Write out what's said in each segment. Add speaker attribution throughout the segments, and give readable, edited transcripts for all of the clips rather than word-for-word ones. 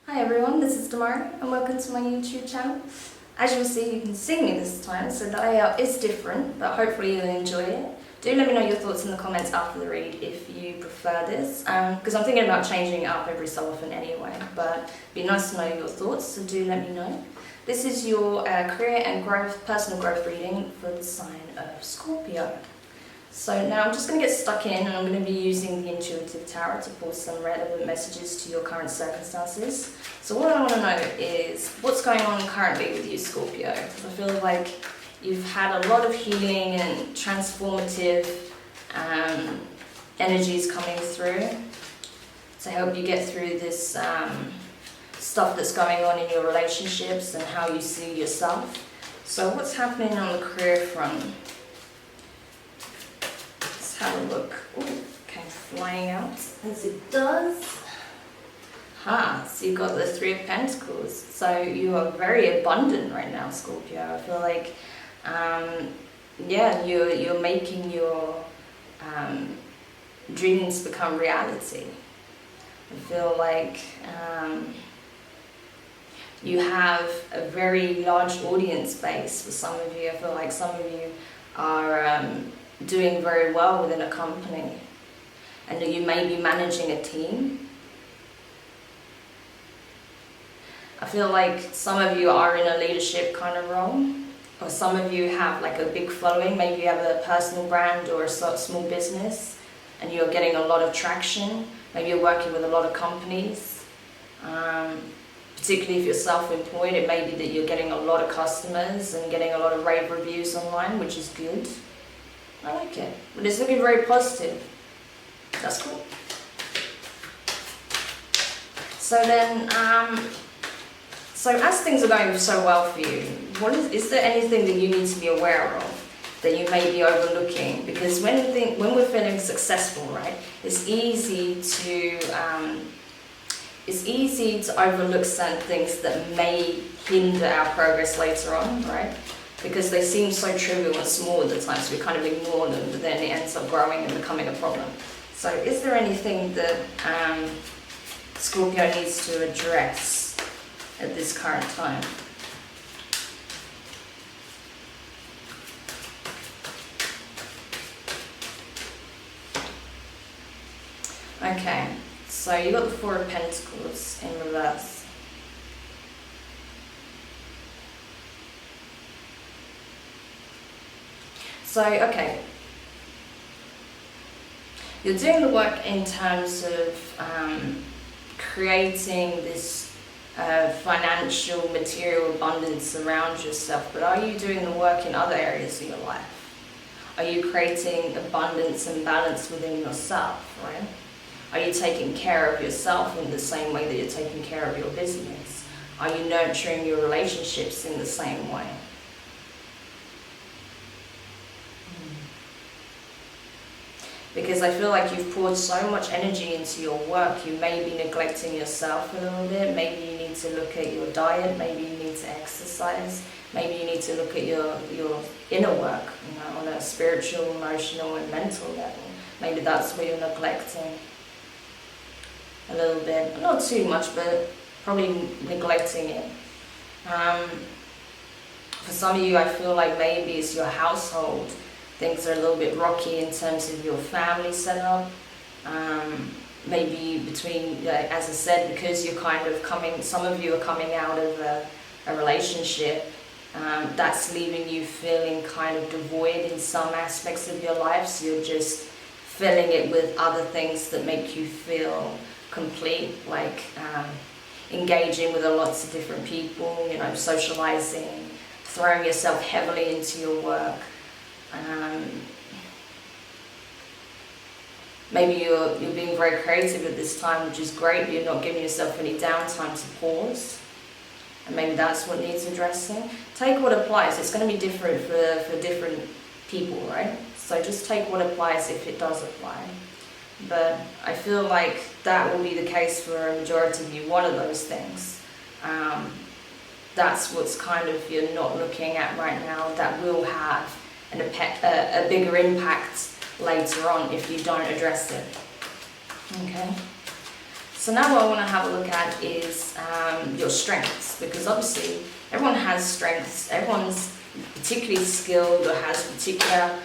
Speaker 1: Hi everyone, this is Demari and welcome to my YouTube channel. As you'll see, you can see me this time, so the layout is different, but hopefully you'll enjoy it. Do let me know your thoughts in the comments after the read if you prefer this, because I'm thinking about changing it up every so often anyway, but it'd be nice to know your thoughts, so do let me know. This is your career and personal growth reading for the sign of Scorpio. So now I'm just going to get stuck in, and I'm going to be using the Intuitive Tarot to pull some relevant messages to your current circumstances. So what I want to know is what's going on currently with you, Scorpio. Because I feel like you've had a lot of healing and transformative energies coming through to help you get through this stuff that's going on in your relationships and how you see yourself. So what's happening on the career front? Have a look. Ooh, came flying out as it does. So you've got the Three of Pentacles. So you are very abundant right now, Scorpio. I feel like, you're making your dreams become reality. I feel like you have a very large audience base for some of you. I feel like some of you are doing very well within a company, and that you may be managing a team. I feel like some of you are in a leadership kind of role, or some of you have like a big following. Maybe you have a personal brand or a small business and you're getting a lot of traction. Maybe you're working with a lot of companies, particularly if you're self-employed. It may be that you're getting a lot of customers and getting a lot of rave reviews online, which is good. I like it, but it's looking very positive. That's cool. So then, so as things are going so well for you, is there anything that you need to be aware of that you may be overlooking? Because when we're feeling successful, right, it's easy to overlook certain things that may hinder our progress later on, right? Because they seem so trivial and small at the time, so we kind of ignore them, but then it ends up growing and becoming a problem. So is there anything that Scorpio needs to address at this current time? Okay, so you got the Four of Pentacles in reverse. So, okay, you're doing the work in terms of creating this financial, material abundance around yourself, but are you doing the work in other areas of your life? Are you creating abundance and balance within yourself, right? Are you taking care of yourself in the same way that you're taking care of your business? Are you nurturing your relationships in the same way? Because I feel like you've poured so much energy into your work, you may be neglecting yourself a little bit. Maybe you need to look at your diet, maybe you need to exercise, maybe you need to look at your inner work, on a spiritual, emotional and mental level. Maybe that's where you're neglecting a little bit. Not too much, but probably neglecting it. For some of you, I feel like maybe it's your household. Things are a little bit rocky in terms of your family setup. Maybe between, as I said, because you're kind of some of you are coming out of a relationship, that's leaving you feeling kind of devoid in some aspects of your life. So you're just filling it with other things that make you feel complete, like engaging with lots of different people, socializing, throwing yourself heavily into your work. Maybe you're being very creative at this time, which is great, but you're not giving yourself any downtime to pause. And maybe that's what needs addressing. Take what applies. It's going to be different for different people, right? So just take what applies if it does apply. But I feel like that will be the case for a majority of you, one of those things. That's what's kind of you're not looking at right now, that will have a bigger impact later on if you don't address it. Okay? So now what I want to have a look at is your strengths, because obviously everyone has strengths, everyone's particularly skilled or has particular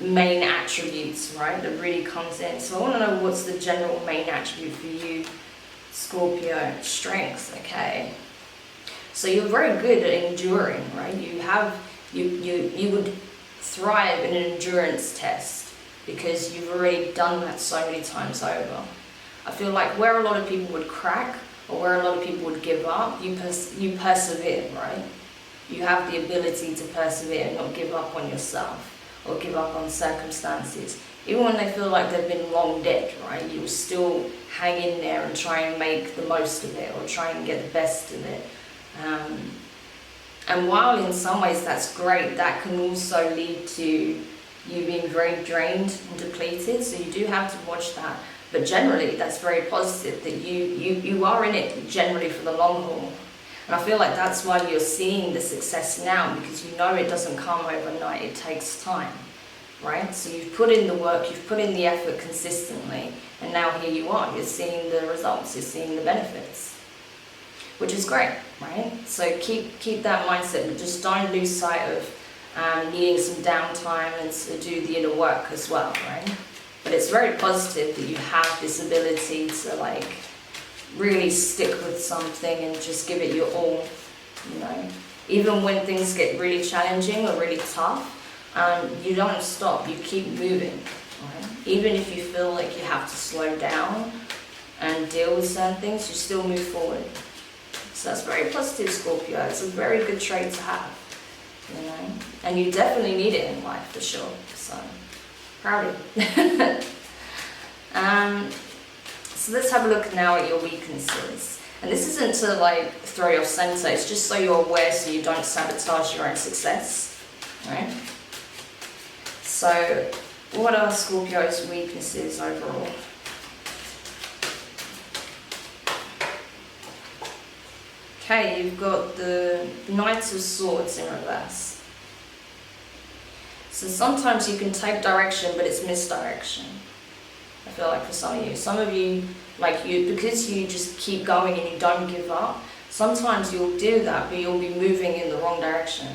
Speaker 1: main attributes, right, that really comes in. So I want to know what's the general main attribute for you, Scorpio. Strengths, okay. So you're very good at enduring, right? You would thrive in an endurance test because you've already done that so many times over. I feel like where a lot of people would crack or where a lot of people would give up, you persevere, right? You have the ability to persevere and not give up on yourself or give up on circumstances. Even when they feel like they've been long dead, right? You'll still hang in there and try and make the most of it or try and get the best of it. And while in some ways that's great, that can also lead to you being very drained and depleted. So you do have to watch that. But generally, that's very positive that you are in it generally for the long haul. And I feel like that's why you're seeing the success now, because you know it doesn't come overnight, it takes time, right? So you've put in the work, you've put in the effort consistently, and now here you are, you're seeing the results, you're seeing the benefits, which is great, right? So keep that mindset, but just don't lose sight of needing some downtime and to do the inner work as well, right? But it's very positive that you have this ability to like really stick with something and just give it your all, you know. Even when things get really challenging or really tough, you don't stop, you keep moving, right? Even if you feel like you have to slow down and deal with certain things, you still move forward. So that's very positive, Scorpio. It's a very good trait to have, you know. And you definitely need it in life for sure, so proud of you. So let's have a look now at your weaknesses. And this isn't to like throw you off center, it's just so you're aware so you don't sabotage your own success, right? So what are Scorpio's weaknesses overall? Okay, you've got the Knight of Swords in reverse. So sometimes you can take direction, but it's misdirection. I feel like for some of you, like you, because you just keep going and you don't give up, sometimes you'll do that, but you'll be moving in the wrong direction.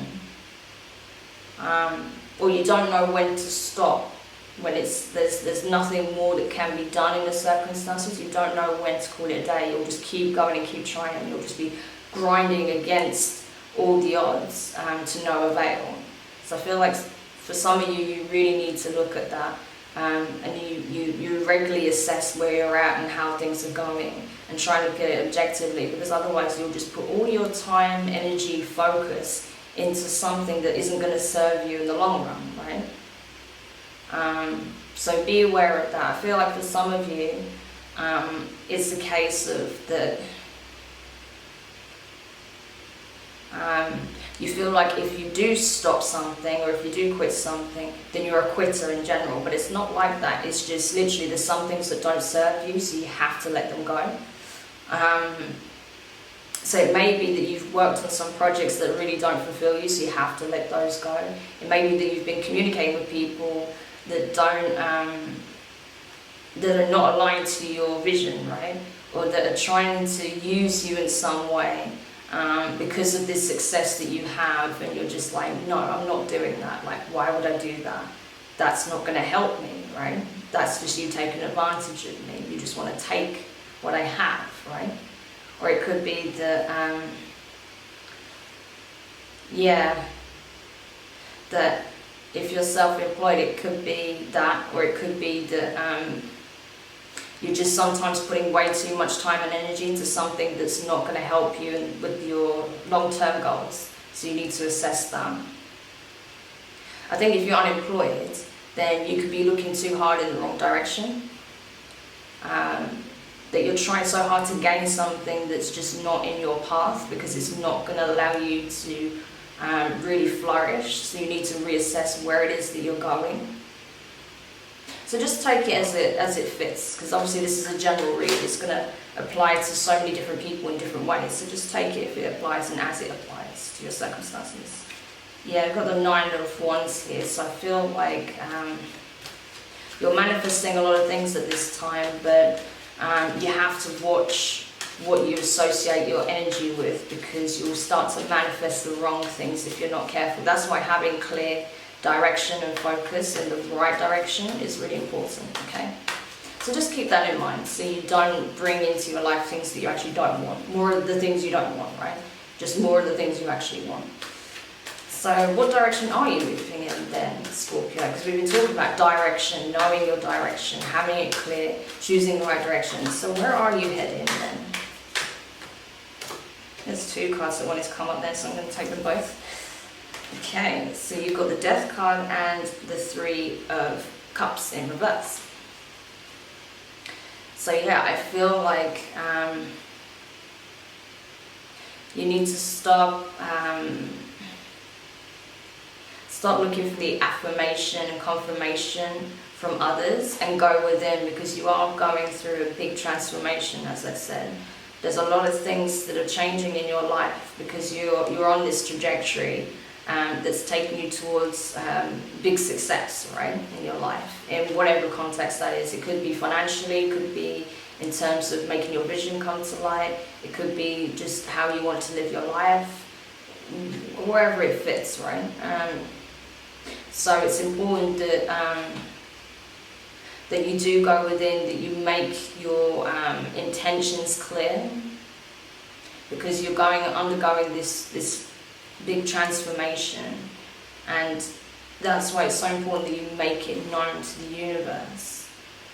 Speaker 1: Or you don't know when to stop, when there's nothing more that can be done in the circumstances. You don't know when to call it a day. You'll just keep going and keep trying, and you'll just be grinding against all the odds to no avail. So I feel like for some of you, you really need to look at that. And you regularly assess where you're at and how things are going and try to look at it objectively, because otherwise you'll just put all your time, energy, focus into something that isn't going to serve you in the long run, right? So be aware of that. I feel like for some of you, it's a case of that you feel like if you do stop something or if you do quit something, then you're a quitter in general, but it's not like that. It's just literally there's some things that don't serve you, so you have to let them go. So it may be that you've worked on some projects that really don't fulfill you, so you have to let those go. It may be that you've been communicating with people that that are not aligned to your vision, right? Or that are trying to use you in some way. Because of this success that you have, and you're just like, no, I'm not doing that. Like, why would I do that? That's not going to help me, right? That's just you taking advantage of me. You just want to take what I have, right? Or it could be that, that if you're self-employed, it could be that, or it could be that you're just sometimes putting way too much time and energy into something that's not going to help you with your long-term goals. So you need to assess that. I think if you're unemployed, then you could be looking too hard in the wrong direction. That you're trying so hard to gain something that's just not in your path, because it's not going to allow you to really flourish. So you need to reassess where it is that you're going. So just take it as it fits, because obviously this is a general read. It's going to apply to so many different people in different ways. So just take it if it applies and as it applies to your circumstances. Yeah, I've got the 9 of Wands here, so I feel like you're manifesting a lot of things at this time, but You have to watch what you associate your energy with, because you'll start to manifest the wrong things if you're not careful. That's why having clear direction and focus in the right direction is really important, okay? So just keep that in mind, so you don't bring into your life things that you actually don't want. More of the things you don't want, right? Just more of the things you actually want. So what direction are you moving in then, Scorpio? Because we've been talking about direction, knowing your direction, having it clear, choosing the right direction. So where are you heading then? There's two cards that wanted to come up there, so I'm going to take them both. Okay, so you've got the Death card and the Three of Cups in reverse. So yeah, I feel like you need to stop looking for the affirmation and confirmation from others and go within, because you are going through a big transformation, as I said. There's a lot of things that are changing in your life because you're on this trajectory that's taking you towards big success, right, in your life, in whatever context that is. It could be financially, it could be in terms of making your vision come to light, it could be just how you want to live your life, wherever it fits, right? So it's important that that you do go within, that you make your intentions clear, because you're undergoing this big transformation, and that's why it's so important that you make it known to the universe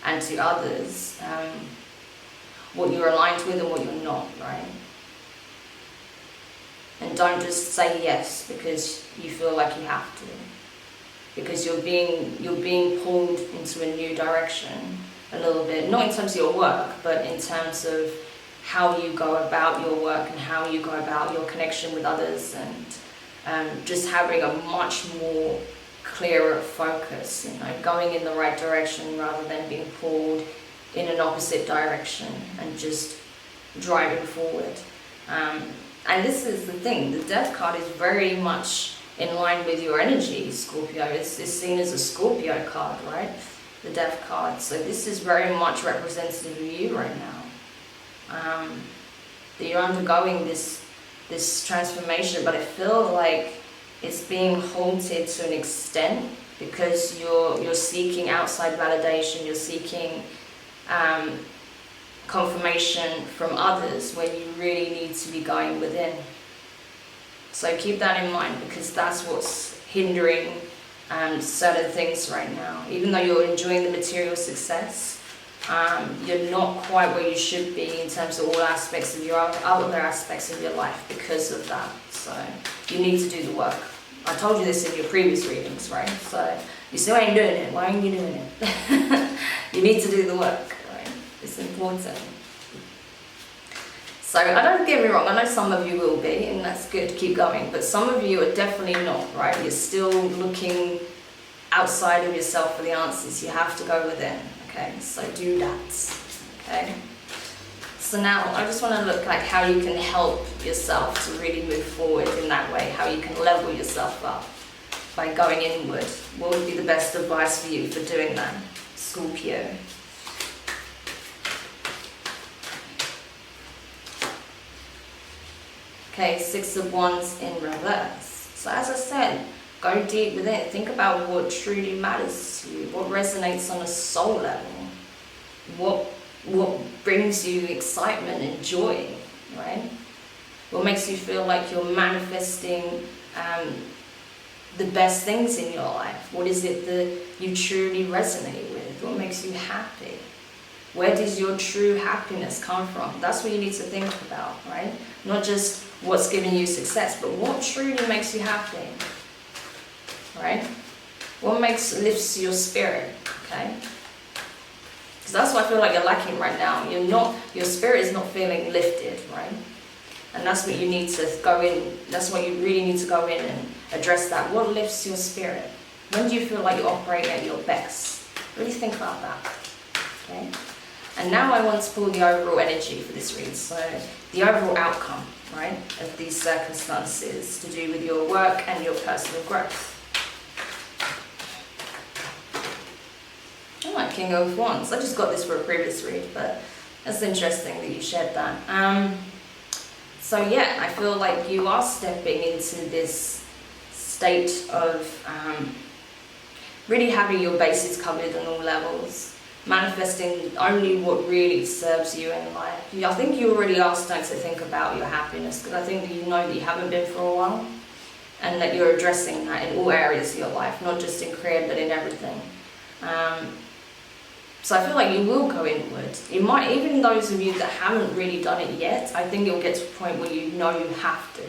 Speaker 1: and to others what you're aligned with and what you're not, right? And don't just say yes because you feel like you have to, because you're being pulled into a new direction a little bit, not in terms of your work, but in terms of how you go about your work and how you go about your connection with others, and just having a much more clearer focus, you know, going in the right direction rather than being pulled in an opposite direction and just driving forward. And this is the thing, the Death card is very much in line with your energy, Scorpio. It's seen as a Scorpio card, right? The Death card. So this is very much representative of you right now. That you're undergoing this transformation, but I feel like it's being halted to an extent because you're seeking outside validation, you're seeking confirmation from others when you really need to be going within. So keep that in mind, because that's what's hindering certain things right now. Even though you're enjoying the material success, you're not quite where you should be in terms of all aspects of your other aspects of your life because of that. So you need to do the work. I told you this in your previous readings, right? So you still ain't doing it. Why aren't you doing it? You need to do the work, right? It's important. So don't get me wrong, I know some of you will be, and that's good, keep going, but some of you are definitely not, right? You're still looking outside of yourself for the answers. You have to go within, okay? So do that, okay? So now I just want to look like how you can help yourself to really move forward in that way, how you can level yourself up by going inward. What would be the best advice for you for doing that, Scorpio? Okay, Six of Wands in reverse. So as I said, go deep within it. Think about what truly matters to you, what resonates on a soul level, what brings you excitement and joy, right? What makes you feel like you're manifesting the best things in your life? What is it that you truly resonate with? What makes you happy? Where does your true happiness come from? That's what you need to think about, right? Not just what's giving you success, but what truly makes you happy, right? What lifts your spirit, okay? Because that's what I feel like you're lacking right now. Your spirit is not feeling lifted, right? And that's what you need to go in, that's what you really need to go in and address that. What lifts your spirit? When do you feel like you're operating at your best? Really think about that, okay? And now I want to pull the overall energy for this read, so the overall outcome, right, of these circumstances to do with your work and your personal growth. Alright, King of Wands. I just got this for a previous read, but That's interesting that you shared that. So yeah, I feel like you are stepping into this state of really having your bases covered on all levels, manifesting only what really serves you in life. I think you already are starting to think about your happiness, because I think that you know that you haven't been for a while, and that you're addressing that in all areas of your life, not just in career but in everything. So I feel like you will go inward. You might, even those of you that haven't really done it yet, I think you'll get to a point where you know you have to,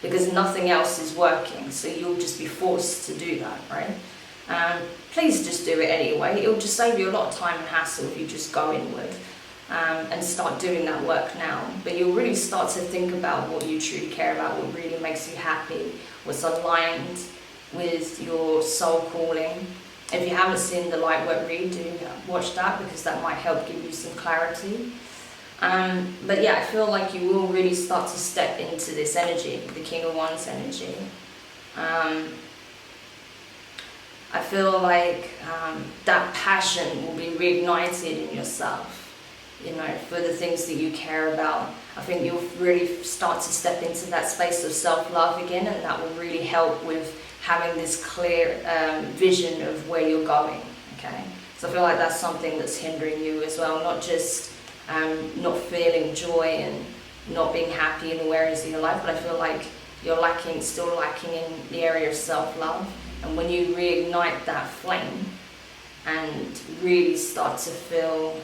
Speaker 1: because nothing else is working, so you'll just be forced to do that, right? Please just do it anyway. It'll just save you a lot of time and hassle if you just go inward and start doing that work now. But you'll really start to think about what you truly care about, what really makes you happy, what's aligned with your soul calling. If you haven't seen the light work read, do watch that, because that might help give you some clarity. But yeah, I feel like you will really start to step into this energy, the King of Wands energy. I feel like that passion will be reignited in yourself, you know, for the things that you care about. I think you'll really start to step into that space of self-love again, and that will really help with having this clear vision of where you're going, okay? So I feel like that's something that's hindering you as well, not just not feeling joy and not being happy in all areas of your life, but I feel like you're still lacking in the area of self-love. And when you reignite that flame and really start to feel,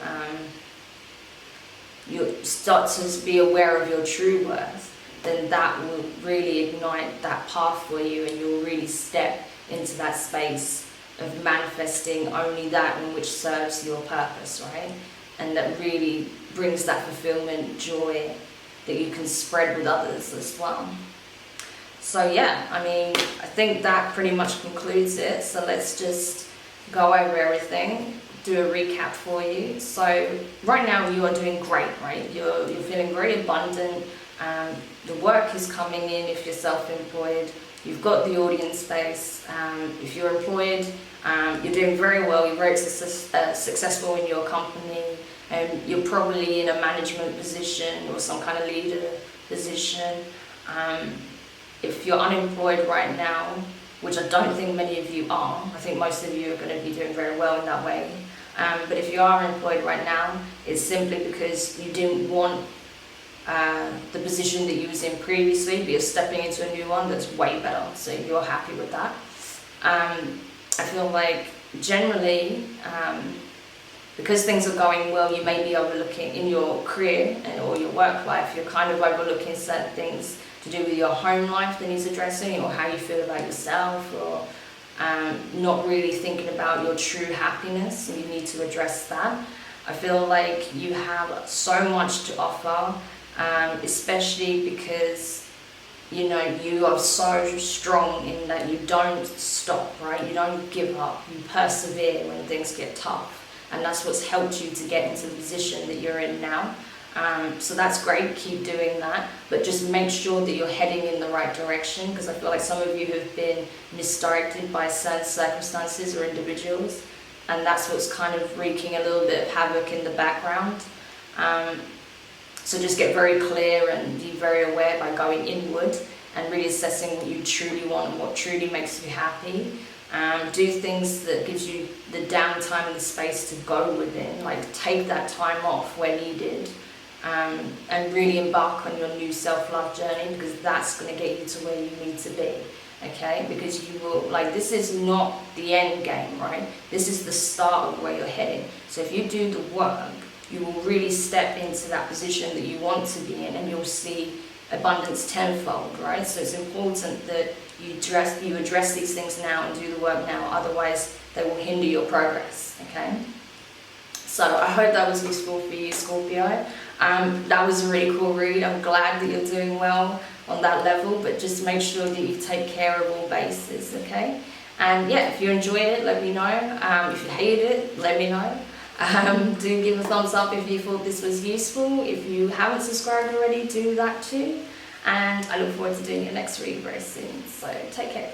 Speaker 1: you start to be aware of your true worth, then that will really ignite that path for you, and you'll really step into that space of manifesting only that in which serves your purpose, right? And that really brings that fulfillment, joy that you can spread with others as well. So yeah, I mean, I think that pretty much concludes it. So let's just go over everything, do a recap for you. So right now you are doing great, right? You're feeling very abundant. The work is coming in if you're self-employed. You've got the audience space. If you're employed, you're doing very well. You're very successful in your company. You're probably in a management position or some kind of leader position. If you're unemployed right now, which I don't think many of you are, I think most of you are going to be doing very well in that way. But if you are employed right now, it's simply because you didn't want the position that you was in previously, but you're stepping into a new one that's way better, so you're happy with that. I feel like generally, because things are going well, you may be overlooking in your career or your work life, you're kind of overlooking certain things to do with your home life that needs addressing, or how you feel about yourself, or not really thinking about your true happiness, and you need to address that. I feel like you have so much to offer, especially because, you know, you are so strong in that you don't stop, right? You don't give up, you persevere when things get tough. And that's what's helped you to get into the position that you're in now. So that's great, keep doing that, but just make sure that you're heading in the right direction, because I feel like some of you have been misdirected by certain circumstances or individuals, and that's what's kind of wreaking a little bit of havoc in the background. So just get very clear and be very aware by going inward and really assessing what you truly want and what truly makes you happy. Do things that gives you the downtime and the space to go within, like take that time off where needed, and really embark on your new self-love journey, because that's going to get you to where you need to be, okay? Because you will, like, this is not the end game, right? This is the start of where you're heading. So if you do the work, you will really step into that position that you want to be in, and you'll see abundance tenfold, right? So it's important that you address these things now and do the work now, otherwise they will hinder your progress, okay? So I hope that was useful for you, Scorpio. That was a really cool read. I'm glad that you're doing well on that level, but just make sure that you take care of all bases, okay? And yeah, if you enjoyed it, let me know. If you hated it, let me know. Do give a thumbs up if you thought this was useful. If you haven't subscribed already, do that too. And I look forward to doing your next read very soon. So take care.